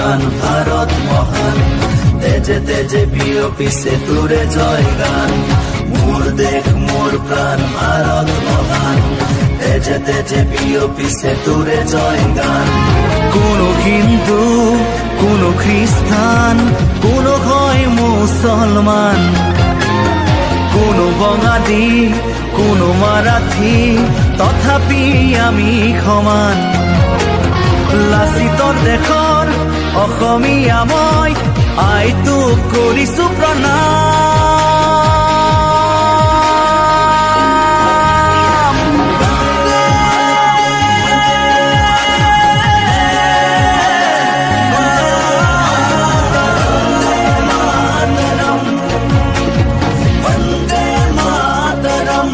গান ভারত মহান তেজে তেজে বিয়পিছে তোরে জয় গান মোর দেশ মোর প্রাণ ভারত মহান তেজে তেজে বিয়পিছে তোরে জয় গান কোনো হিন্দু কোনো খ্রিস্টান কোনো হয় মুসলমান কোনো বঙালী কোনো মারাঠী তথাপি আমি সমান লাচিতৰ দেশৰ অসমীয়া মই আইটোক কৰিছো প্ৰণাম বন্দে মাতৰম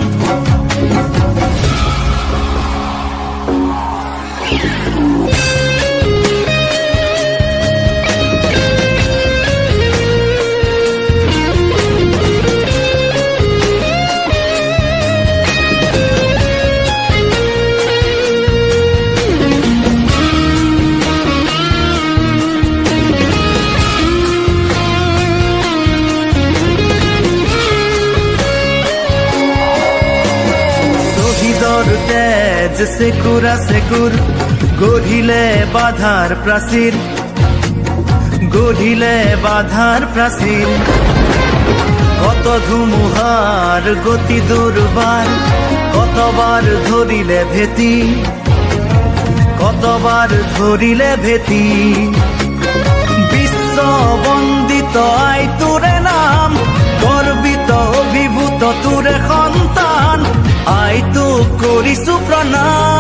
সেকুৰ সেকুৰ গঢ়িলে বাধাৰ প্ৰাচীৰ গঢ়িলে বাধাৰ প্ৰাচীৰ কত ধুমুহাৰ গতি দুৰ্বাৰ কতবাৰ ধৰিলে ভেটি কতবাৰ ধৰিলে ভেটি বিশ্ব বন্দিত আই তোৰে নাম গৰ্বিত অভিভূত তোৰে সন্তান আইটো কৰিছো প্ৰণাম